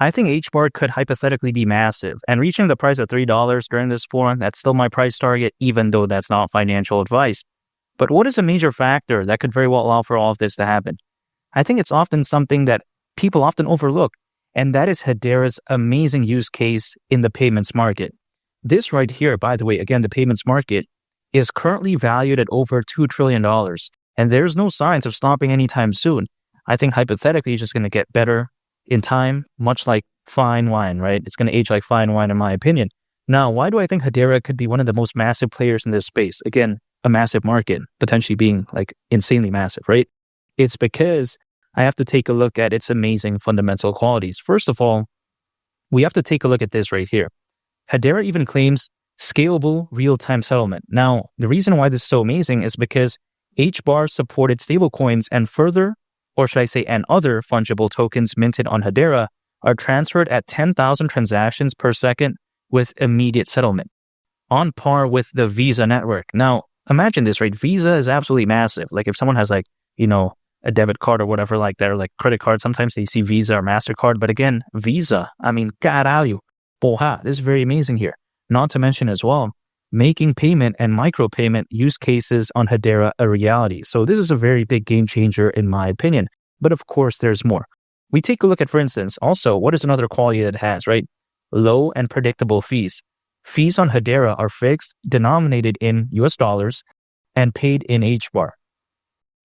I think HBAR could hypothetically be massive, and reaching the price of $3 during this forum, that's still my price target, even though that's not financial advice. But what is a major factor that could very well allow for all of this to happen? I think it's often something that people often overlook, and that is Hedera's amazing use case in the payments market. This right here, by the way, again, the payments market is currently valued at over $2 trillion, and there's no signs of stopping anytime soon. I think hypothetically it's just going to get better in time, much like fine wine, right? It's going to age like fine wine in my opinion. Now, why do I think Hedera could be one of the most massive players in this space? Again, a massive market, potentially being like insanely massive, right? It's because I have to take a look at its amazing fundamental qualities. First of all, we have to take a look at this right here. Hedera even claims scalable real-time settlement. Now, the reason why this is so amazing is because HBAR supported stablecoins and further, or should I say, and other fungible tokens minted on Hedera are transferred at 10,000 transactions per second with immediate settlement, on par with the Visa network. Now, imagine this, right? Visa is absolutely massive. Like if someone has like, a debit card or whatever like that, or like credit card, sometimes they see Visa or MasterCard. But again, Visa, I mean, caralho, porra, this is very amazing here. Not to mention as well, making payment and micropayment use cases on Hedera a reality. So this is a very big game changer in my opinion. But of course, there's more. We take a look at, for instance, also, what is another quality that it has, right? Low and predictable fees. Fees on Hedera are fixed, denominated in US dollars, and paid in HBAR.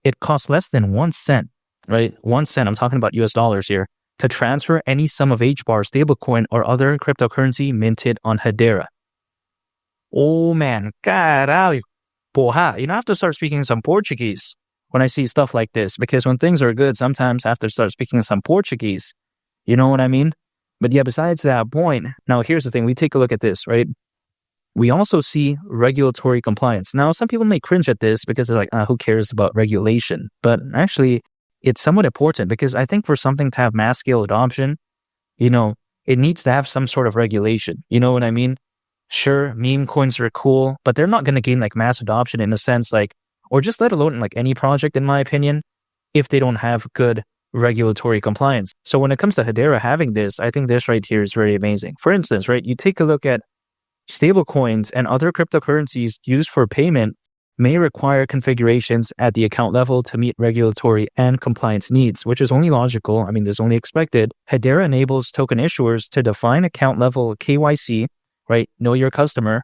It costs less than 1 cent, right? 1 cent, I'm talking about US dollars here, to transfer any sum of HBAR, stablecoin, or other cryptocurrency minted on Hedera. Oh man, caralho, porra. I have to start speaking some Portuguese when I see stuff like this, because when things are good, sometimes I have to start speaking some Portuguese. You know what I mean? But yeah, besides that point, now here's the thing. We take a look at this, right? We also see regulatory compliance. Now, some people may cringe at this because they're like, who cares about regulation? But actually, it's somewhat important because I think for something to have mass scale adoption, it needs to have some sort of regulation. You know what I mean? Sure, meme coins are cool, but they're not going to gain like mass adoption in a sense like, or just let alone in like any project, in my opinion, if they don't have good regulatory compliance. So when it comes to Hedera having this, I think this right here is very amazing. For instance, right, you take a look at stablecoins and other cryptocurrencies used for payment may require configurations at the account level to meet regulatory and compliance needs, which is only logical. I mean, this is only expected. Hedera enables token issuers to define account level KYC, right? Know your customer,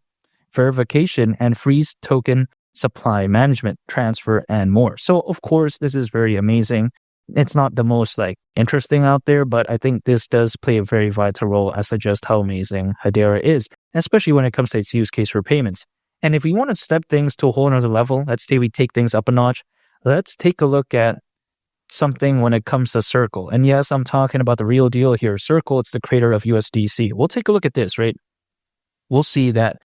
verification, and freeze token supply management, transfer, and more. So of course, this is very amazing. It's not the most like interesting out there, but I think this does play a very vital role as to just how amazing Hedera is, especially when it comes to its use case for payments. And if we want to step things to a whole nother level, let's say we take things up a notch, let's take a look at something when it comes to Circle. And yes, I'm talking about the real deal here. Circle, it's the creator of USDC. We'll take a look at this, right? We'll see that,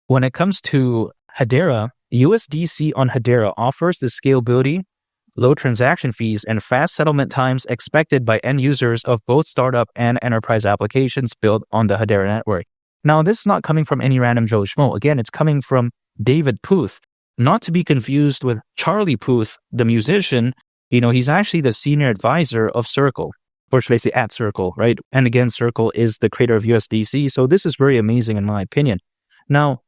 when it comes to Hedera, USDC on Hedera offers the scalability, low transaction fees, and fast settlement times expected by end users of both startup and enterprise applications built on the Hedera network. Now, this is not coming from any random Joe Schmo. Again, it's coming from David Puth, not to be confused with Charlie Puth, the musician. He's actually the senior advisor of Circle, or should I say at Circle, right? And again, Circle is the creator of USDC. So this is very amazing in my opinion. Now,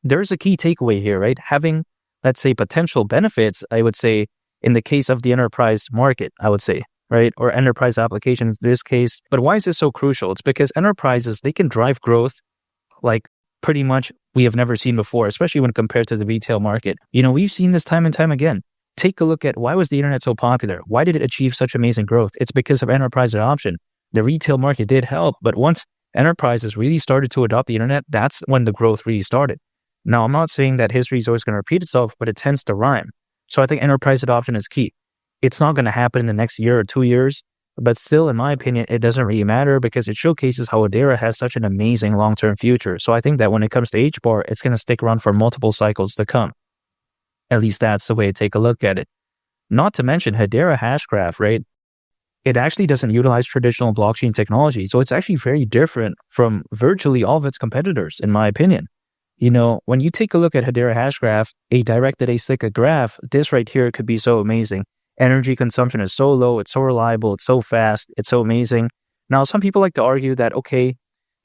there's a key takeaway here, right? Having, let's say, potential benefits, I would say, in the case of the enterprise market, I would say, right? Or enterprise applications in this case. But why is this so crucial? It's because enterprises, they can drive growth like pretty much we have never seen before, especially when compared to the retail market. We've seen this time and time again. Take a look at why was the internet so popular? Why did it achieve such amazing growth? It's because of enterprise adoption. The retail market did help, but once enterprises really started to adopt the internet, that's when the growth really started. Now, I'm not saying that history is always going to repeat itself, but it tends to rhyme. So I think enterprise adoption is key. It's not going to happen in the next year or 2 years, but still, in my opinion, it doesn't really matter because it showcases how Hedera has such an amazing long-term future. So I think that when it comes to HBAR, it's going to stick around for multiple cycles to come. At least that's the way to take a look at it. Not to mention Hedera Hashgraph, right? It actually doesn't utilize traditional blockchain technology. So it's actually very different from virtually all of its competitors, in my opinion. When you take a look at Hedera Hashgraph, a directed acyclic graph, this right here could be so amazing. Energy consumption is so low, it's so reliable, it's so fast, it's so amazing. Now, some people like to argue that, okay,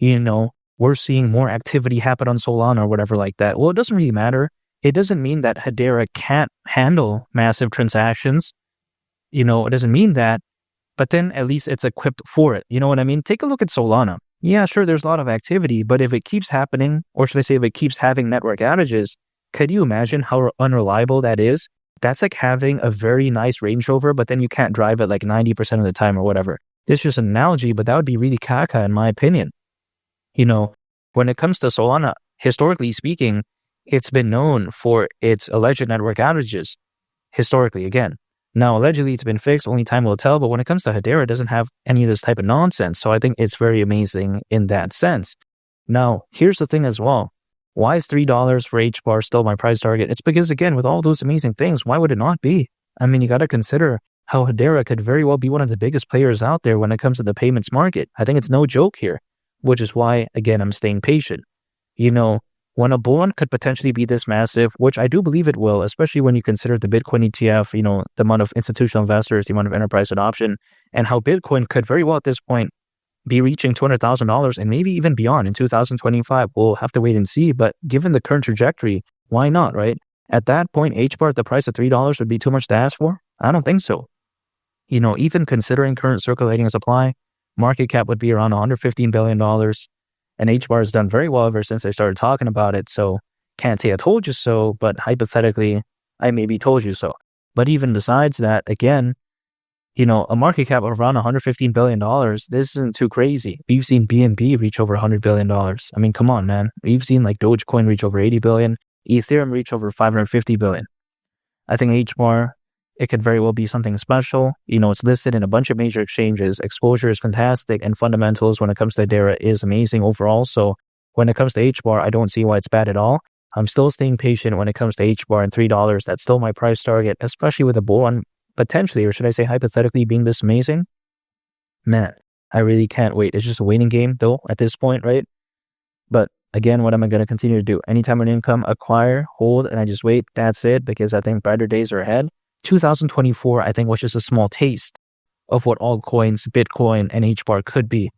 we're seeing more activity happen on Solana or whatever like that. Well, it doesn't really matter. It doesn't mean that Hedera can't handle massive transactions. It doesn't mean that, but then at least it's equipped for it. You know what I mean? Take a look at Solana. Yeah, sure, there's a lot of activity, but if it keeps happening, or should I say if it keeps having network outages, could you imagine how unreliable that is? That's like having a very nice Range Rover, but then you can't drive it like 90% of the time or whatever. This is just an analogy, but that would be really caca in my opinion. When it comes to Solana, historically speaking, it's been known for its alleged network outages. Historically, again. Now, allegedly, it's been fixed. Only time will tell. But when it comes to Hedera, it doesn't have any of this type of nonsense. So I think it's very amazing in that sense. Now, here's the thing as well. Why is $3 for HBAR still my price target? It's because, again, with all those amazing things, why would it not be? I mean, you got to consider how Hedera could very well be one of the biggest players out there when it comes to the payments market. I think it's no joke here, which is why, again, I'm staying patient. When a bull run could potentially be this massive, which I do believe it will, especially when you consider the Bitcoin ETF, the amount of institutional investors, the amount of enterprise adoption, and how Bitcoin could very well at this point be reaching $200,000 and maybe even beyond in 2025. We'll have to wait and see, but given the current trajectory, why not, right? At that point, HBAR at the price of $3 would be too much to ask for? I don't think so. Even considering current circulating supply, market cap would be around $115 billion. And HBAR has done very well ever since I started talking about it. So can't say I told you so, but hypothetically, I maybe told you so. But even besides that, again, a market cap of around $115 billion, this isn't too crazy. We've seen BNB reach over $100 billion. I mean, come on, man. We've seen like Dogecoin reach over 80 billion, Ethereum reach over 550 billion. I think HBAR, it could very well be something special. It's listed in a bunch of major exchanges. Exposure is fantastic, and fundamentals when it comes to Hedera is amazing overall. So when it comes to HBAR, I don't see why it's bad at all. I'm still staying patient when it comes to HBAR and $3. That's still my price target, especially with a bull run potentially, or should I say hypothetically, being this amazing. Man, I really can't wait. It's just a waiting game though at this point, right? But again, what am I going to continue to do? Anytime an income, acquire, hold, and I just wait. That's it, because I think brighter days are ahead. 2024, I think, was just a small taste of what altcoins, Bitcoin, and HBAR could be.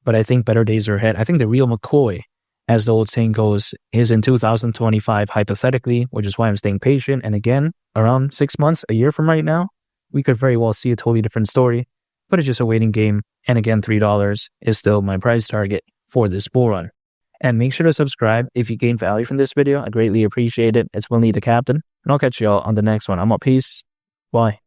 But I think better days are ahead. I think the real McCoy, as the old saying goes, is in 2025, hypothetically, which is why I'm staying patient. And again, around 6 months, a year from right now, we could very well see a totally different story. But it's just a waiting game. And again, $3 is still my price target for this bull run. And make sure to subscribe if you gain value from this video. I greatly appreciate it. It's Willie the Captain. And I'll catch y'all on the next one. I'm out. Peace. Bye.